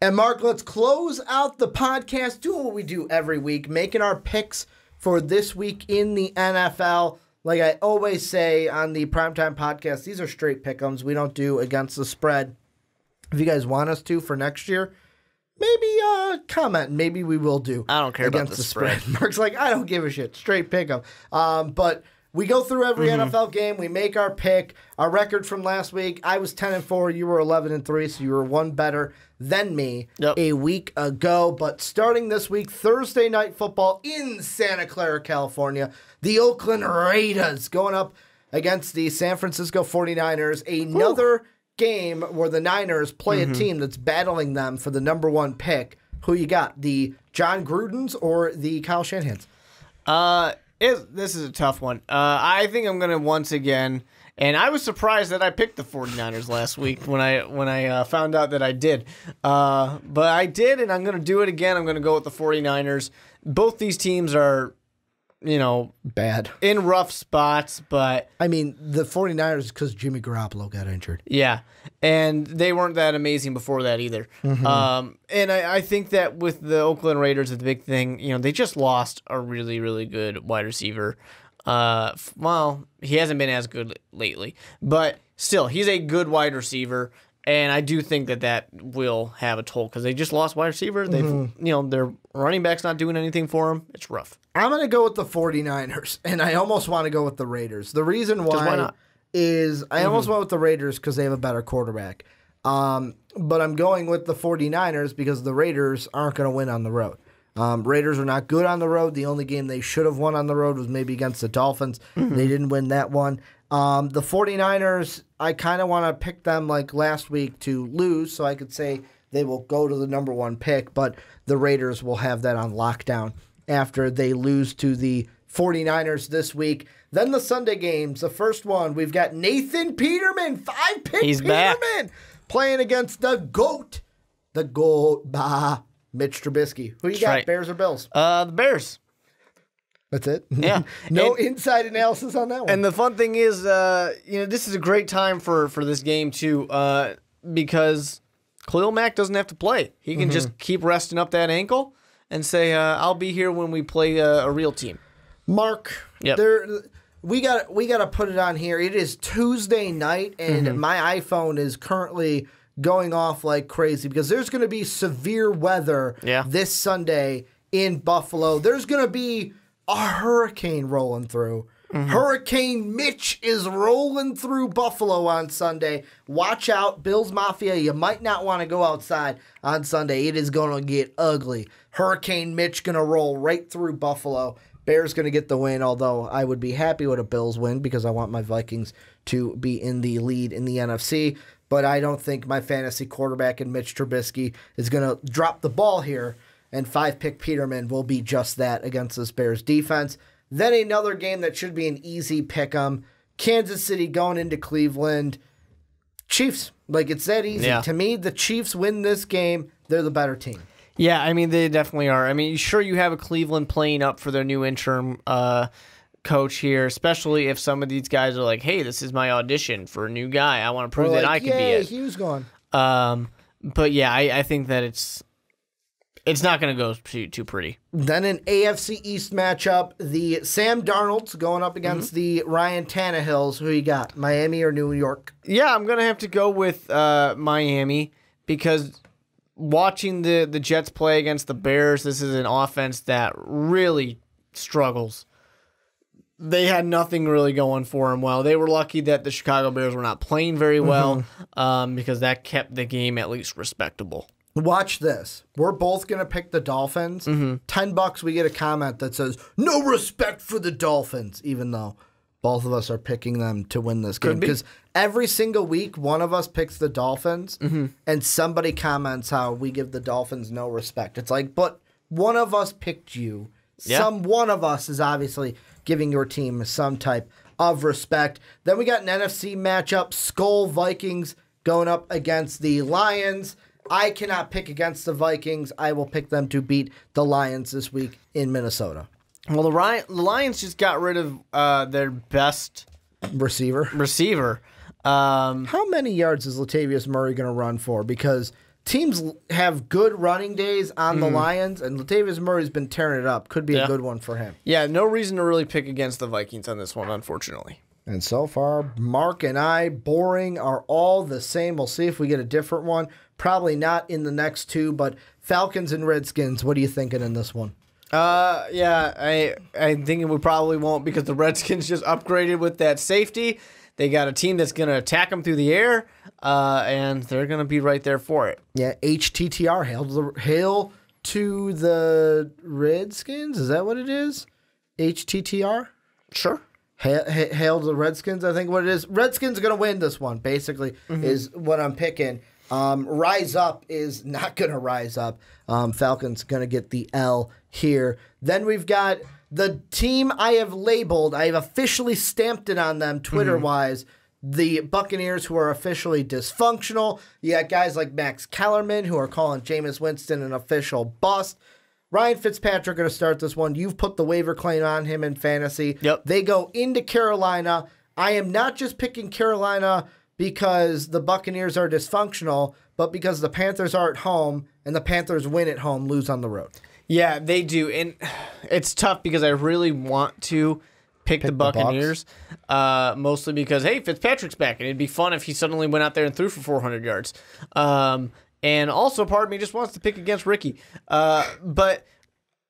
And Mark, let's close out the podcast, doing what we do every week, making our picks for this week in the NFL. Like I always say on the Primetime Podcast, these are straight pick'ems. We don't do against the spread. If you guys want us to for next year, maybe comment. Maybe we will do. I don't care against about the spread. Mark's like, I don't give a shit. Straight pick'em. But we go through every NFL game. We make our pick. Our record from last week, I was 10-4. You were 11-3, so you were one better than me a week ago. But starting this week, Thursday Night Football in Santa Clara, California, the Oakland Raiders going up against the San Francisco 49ers. Another game where the Niners play a team that's battling them for the number one pick. Who you got, the John Grudens or the Kyle Shanahans? This is a tough one. I think I'm going to once again, and I was surprised that I picked the 49ers last week when I found out that I did. But I did, and I'm going to do it again. I'm going to go with the 49ers. Both these teams are, bad. In rough spots, but... I mean, the 49ers because Jimmy Garoppolo got injured. Yeah, and they weren't that amazing before that either. And I think that with the Oakland Raiders, the big thing, they just lost a really, really good wide receiver. Well, he hasn't been as good lately, but still, he's a good wide receiver. And I do think that will have a toll because they just lost wide receiver. They've, their running back's not doing anything for them. It's rough. I'm going to go with the 49ers, and I almost want to go with the Raiders. The reason why is I almost went with the Raiders because they have a better quarterback. But I'm going with the 49ers because the Raiders aren't going to win on the road. Raiders are not good on the road. The only game they should have won on the road was maybe against the Dolphins. They didn't win that one. The 49ers, I kind of want to pick them like last week to lose, so I could say they will go to the number one pick, but the Raiders will have that on lockdown after they lose to the 49ers this week. Then the Sunday games, the first one, we've got Nathan Peterman, 5-pick He's Peterman, back. Playing against the GOAT, Mitch Trubisky. Who you got, right. Bears or Bills? The Bears. That's it? Yeah. No inside analysis on that one. And the fun thing is, this is a great time for this game, too, because Khalil Mack doesn't have to play. He can just keep resting up that ankle and say, I'll be here when we play a real team. Mark, we got to put it on here. It is Tuesday night, and my iPhone is currently going off like crazy because there's going to be severe weather this Sunday in Buffalo. There's going to be a hurricane rolling through. Hurricane Mitch is rolling through Buffalo on Sunday. Watch out, Bills Mafia. You might not want to go outside on Sunday. It is going to get ugly. Hurricane Mitch going to roll right through Buffalo. Bears going to get the win, although I would be happy with a Bills win because I want my Vikings to be in the lead in the NFC. But I don't think my fantasy quarterback in Mitch Trubisky is going to drop the ball here. And 5-pick Peterman will be just that against this Bears defense. Then another game that should be an easy pick-em. Kansas City going into Cleveland. Chiefs. Like, it's that easy. Yeah. To me, the Chiefs win this game. They're the better team. Yeah, I mean, they definitely are. I mean, sure, you have a Cleveland playing up for their new interim coach here, especially if some of these guys are like, hey, this is my audition for a new guy. I want to prove that I can be it. Hughes gone. But, yeah, I think that it's not going to go too pretty. Then an AFC East matchup, the Sam Darnold's going up against the Ryan Tannehills. Who you got, Miami or New York? Yeah, I'm going to have to go with Miami because watching the Jets play against the Bears, this is an offense that really struggles. They had nothing really going for them well. They were lucky that the Chicago Bears were not playing very well because that kept the game at least respectable. Watch this. We're both going to pick the Dolphins. $10 we get a comment that says, no respect for the Dolphins, even though both of us are picking them to win this game. Because every single week, one of us picks the Dolphins, and somebody comments how we give the Dolphins no respect. It's like, but one of us picked you. Yeah. One of us is obviously giving your team some type of respect. Then we got an NFC matchup, Skull Vikings going up against the Lions. I cannot pick against the Vikings. I will pick them to beat the Lions this week in Minnesota. Well, the Lions just got rid of their best receiver. How How many yards is Latavius Murray going to run for? Because teams have good running days on the Lions, and Latavius Murray's been tearing it up. Could be a good one for him. Yeah, no reason to really pick against the Vikings on this one, unfortunately. And so far, Mark and I, boring, are all the same. We'll see if we get a different one. Probably not in the next two, but Falcons and Redskins, what are you thinking in this one? Yeah, I think we probably won't because the Redskins just upgraded with that safety. They got a team that's going to attack them through the air, and they're going to be right there for it. Yeah, HTTR, hail to the Redskins. Is that what it is? HTTR? Sure. Hail to the Redskins, I think what it is. Redskins are going to win this one, basically, is what I'm picking. Rise Up is not going to rise up. Falcons going to get the L here. Then we've got the team I have labeled. I have officially stamped it on them Twitter-wise. The Buccaneers, who are officially dysfunctional. You got guys like Max Kellerman, who are calling Jameis Winston an official bust. Ryan Fitzpatrick going to start this one. You've put the waiver claim on him in fantasy. Yep. They go into Carolina. I am not just picking Carolina because the Buccaneers are dysfunctional, but because the Panthers are at home, and the Panthers win at home, lose on the road. Yeah, they do. And it's tough because I really want to pick the Buccaneers, mostly because, hey, Fitzpatrick's back, and it'd be fun if he suddenly went out there and threw for 400 yards. And also, part of me just wants to pick against Ricky. But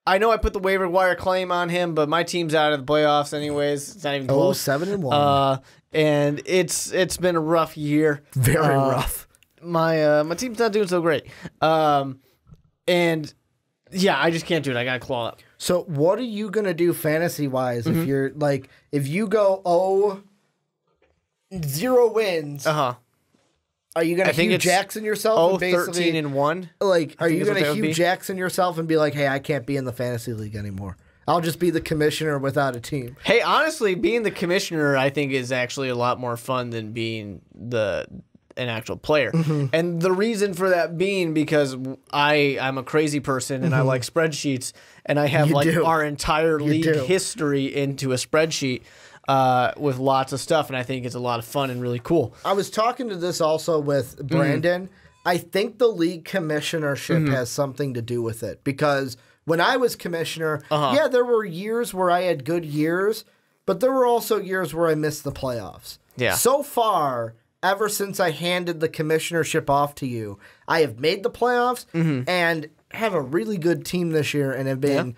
I know I put the waiver wire claim on him, but my team's out of the playoffs anyways. It's not even close. 7-1. And it's been a rough year. Very rough. My team's not doing so great. And yeah, I just can't do it. I got to claw up. So what are you going to do fantasy-wise if you're like, if you go 0 wins? Are you going to Hugh Jackson yourself? 13-1. Like, are you going to Hugh Jackson yourself and be like, hey, I can't be in the fantasy league anymore. I'll just be the commissioner without a team. Hey, honestly, being the commissioner, I think, is actually a lot more fun than being an actual player. And the reason for that being because I'm a crazy person and I like spreadsheets, and I have our entire league history into a spreadsheet. With lots of stuff, and I think it's a lot of fun and really cool. I was talking to this also with Brandon. I think the league commissionership has something to do with it, because when I was commissioner, yeah, there were years where I had good years, but there were also years where I missed the playoffs. Yeah. So far, ever since I handed the commissionership off to you, I have made the playoffs and have a really good team this year and have been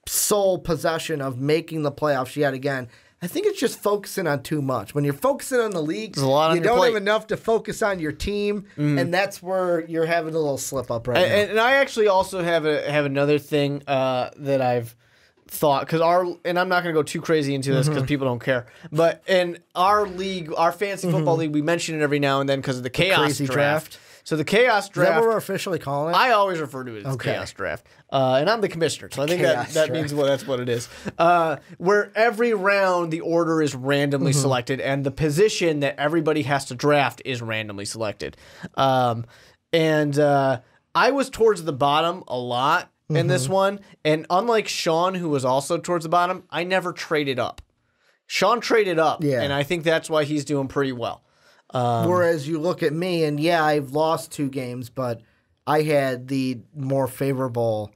sole possession of making the playoffs yet again. I think it's just focusing on too much. When you're focusing on the league, you don't have enough to focus on your team, and that's where you're having a little slip up right now. And I actually also have another thing that I've thought, and I'm not going to go too crazy into this because people don't care, but in our league, our fantasy football league, we mention it every now and then because of the chaos draft. So the chaos draft. Is that what we're officially calling it? I always refer to it as chaos draft. And I'm the commissioner, so I think that means that's what it is. Where every round the order is randomly selected, and the position that everybody has to draft is randomly selected. I was towards the bottom a lot in this one, and unlike Sean, who was also towards the bottom, I never traded up. Sean traded up, and I think that's why he's doing pretty well. Whereas you look at me, and I've lost 2 games, but I had the more favorable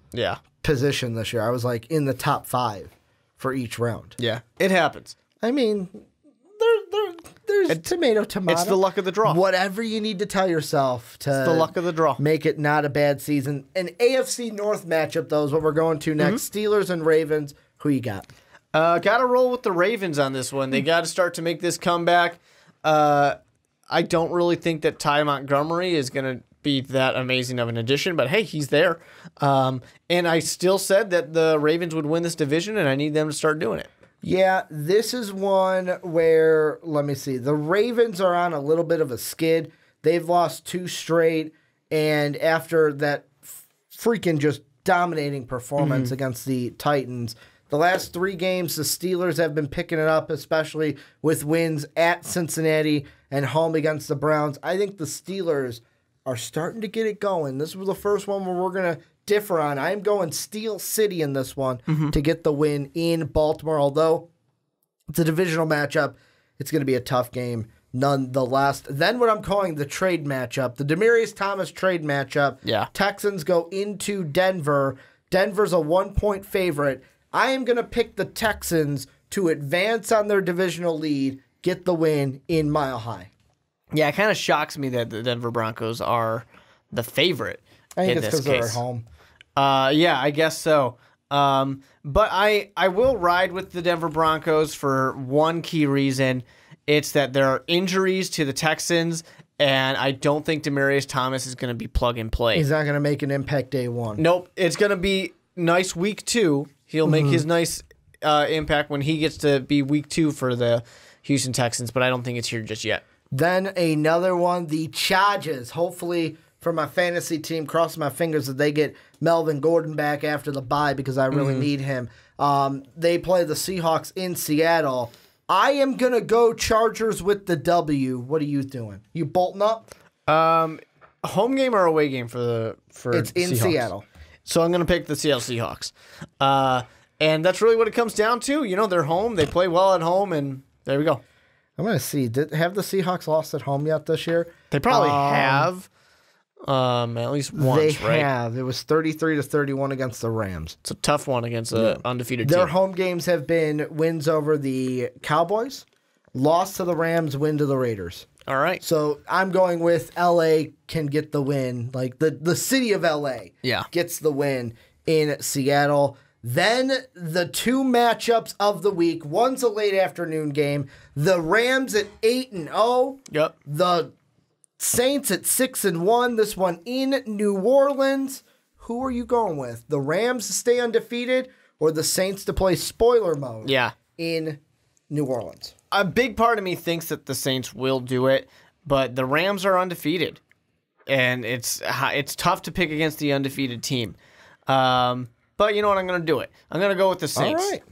position this year. I was like in the top 5 for each round. Yeah, it happens. I mean, there's tomato. It's the luck of the draw. Whatever you need to tell yourself to it's the luck of the draw. Make it not a bad season. An AFC North matchup, though, is what we're going to next. Steelers and Ravens. Who you got? Got to roll with the Ravens on this one. They got to start to make this comeback. I don't really think that Ty Montgomery is going to be that amazing of an addition, but hey, he's there. And I still said that the Ravens would win this division, and I need them to start doing it. Yeah, this is one where, let me see, the Ravens are on a little bit of a skid. They've lost 2 straight, and after that freaking just dominating performance against the Titans, the last 3 games, the Steelers have been picking it up, especially with wins at Cincinnati and home against the Browns. I think the Steelers are starting to get it going. This was the first one where we're going to differ on. I'm going Steel City in this one to get the win in Baltimore. Although it's a divisional matchup, it's going to be a tough game nonetheless. Then what I'm calling the trade matchup, the Demaryius Thomas trade matchup. Yeah. Texans go into Denver. Denver's a 1-point favorite. I am going to pick the Texans to advance on their divisional lead, get the win in Mile High. Yeah, it kind of shocks me that the Denver Broncos are the favorite. I think it's because they're at home. Yeah, I guess so. But I will ride with the Denver Broncos for one key reason. It's that there are injuries to the Texans, and I don't think Demaryius Thomas is going to be plug and play. He's not going to make an impact day one. Nope. It's going to be nice week 2. He'll make his nice impact when he gets to be week 2 for the Houston Texans, but I don't think it's here just yet. Then another one, the Chargers. Hopefully for my fantasy team, crossing my fingers that they get Melvin Gordon back after the bye because I really need him. They play the Seahawks in Seattle. I am going to go Chargers with the W. What are you doing? You bolting up? Home game or away game for it's in Seahawks? Seattle. So I'm going to pick the Seattle Seahawks. And that's really what it comes down to. You know, they're home. They play well at home, and there we go. I'm going to see. Have the Seahawks lost at home yet this year? They probably have. At least once, right? They have. It was 33-31 against the Rams. It's a tough one against an undefeated team. Their home games have been wins over the Cowboys, loss to the Rams, win to the Raiders. All right. So I'm going with L.A. can get the win. Like the city of L.A. Gets the win in Seattle. Then the 2 matchups of the week. One's a late afternoon game. The Rams at 8-0. Yep. The Saints at 6-1. This one in New Orleans. Who are you going with? The Rams to stay undefeated or the Saints to play spoiler mode? In New Orleans. A big part of me thinks that the Saints will do it, but the Rams are undefeated, and it's tough to pick against the undefeated team. But you know what? I'm going to do it. I'm going to go with the Saints. All right.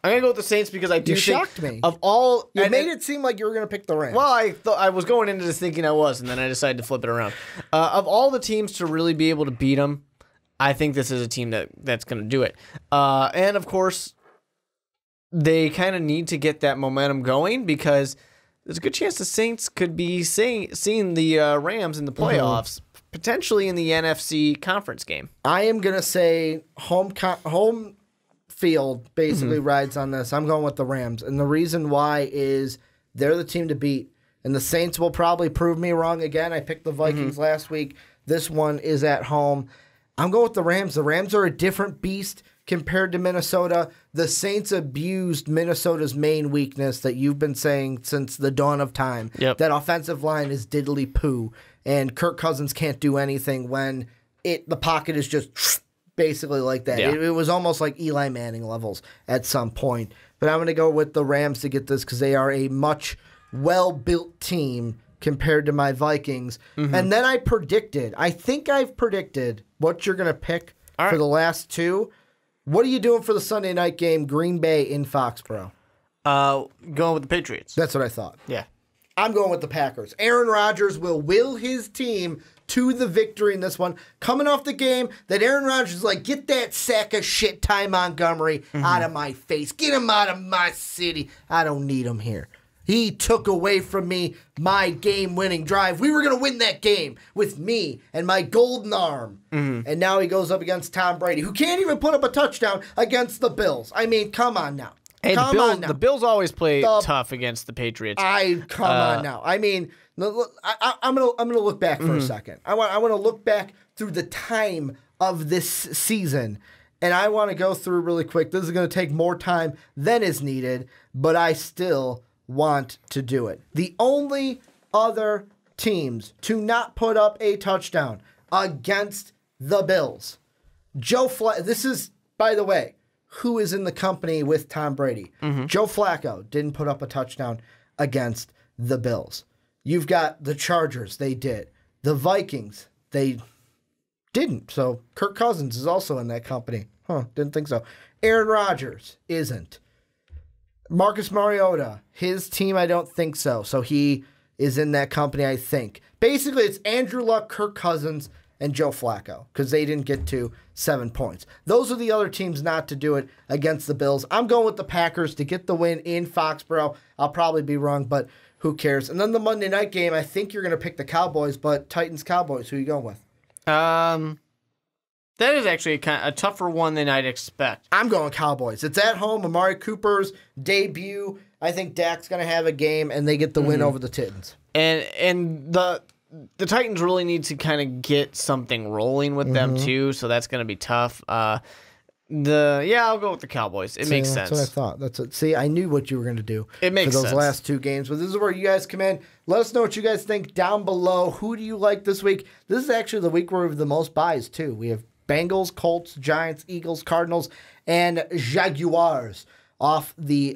I'm going to go with the Saints because I do think shocked me. Of all... You made it seem like you were going to pick the Rams. Well, I was going into this thinking I was, and then I decided to flip it around. Of all the teams to really be able to beat them, I think this is a team that's going to do it. And, of course, they kind of need to get that momentum going because there's a good chance the Saints could be seeing the Rams in the playoffs, potentially in the NFC conference game. I am going to say home field basically rides on this. I'm going with the Rams. And the reason why is they're the team to beat. And the Saints will probably prove me wrong again. I picked the Vikings last week. This one is at home. I'm going with the Rams. The Rams are a different beast compared to Minnesota. The Saints abused Minnesota's main weakness that you've been saying since the dawn of time. That offensive line is diddly poo. And Kirk Cousins can't do anything when the pocket is just basically like that. It was almost like Eli Manning levels at some point. But I'm going to go with the Rams to get this because they are a much well-built team compared to my Vikings. And then I think I've predicted what you're going to pick for the last 2. What are you doing for the Sunday night game, Green Bay in Foxborough? Going with the Patriots. That's what I thought. Yeah. I'm going with the Packers. Aaron Rodgers will his team to the victory in this one. Coming off the game that Aaron Rodgers is like, get that sack of shit Ty Montgomery out of my face. Get him out of my city. I don't need him here. He took away from me my game-winning drive. We were going to win that game with me and my golden arm. And now he goes up against Tom Brady, who can't even put up a touchdown against the Bills. I mean, come on now. Hey, the Bills always play tough against the Patriots. Come on now. I mean, I'm gonna look back for a second. I want to look back through the time of this season, and I want to go through really quick. This is going to take more time than is needed, but I still want to do it. The only other teams to not put up a touchdown against the Bills. This is, by the way, who is in the company with Tom Brady. Joe Flacco didn't put up a touchdown against the Bills. You've got the Chargers, they did. The Vikings, they didn't. So Kirk Cousins is also in that company. Didn't think so. Aaron Rodgers isn't. Marcus Mariota, his team, I don't think so. So he is in that company, I think. Basically, it's Andrew Luck, Kirk Cousins, and Joe Flacco, because they didn't get to 7 points. Those are the other teams not to do it against the Bills. I'm going with the Packers to get the win in Foxborough. I'll probably be wrong, but who cares? And then the Monday night game, I think you're going to pick the Cowboys, but Titans-Cowboys, who are you going with? That is actually a tougher one than I'd expect. I'm going Cowboys. It's at home. Amari Cooper's debut. I think Dak's going to have a game, and they get the win over the Titans. And the Titans really need to kind of get something rolling with them, too, so that's going to be tough. I'll go with the Cowboys. It makes sense. That's what I thought. See, I knew what you were going to do. It makes for those sense. last two games. But this is where you guys come in. Let us know what you guys think down below. Who do you like this week? This is actually the week where we have the most buys, too. We have Bengals, Colts, Giants, Eagles, Cardinals, and Jaguars on the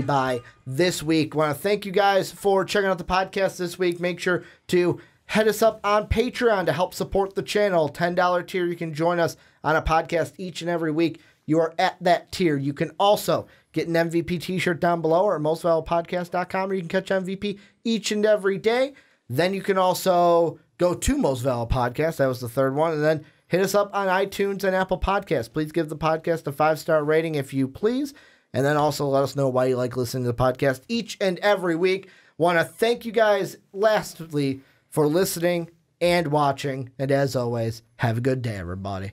bye this week. Want to thank you guys for checking out the podcast this week. Make sure to head us up on Patreon to help support the channel. $10 tier, you can join us on a podcast each and every week. You are at that tier. You can also get an MVP t-shirt down below or at mostvaluablepodcast.com, where you can catch MVP each and every day. Then you can also go to Most Valuable Podcast. That was the third one. And then hit us up on iTunes and Apple Podcasts. Please give the podcast a 5-star rating if you please. And then also let us know why you like listening to the podcast each and every week. Want to thank you guys, lastly, for listening and watching. And as always, have a good day, everybody.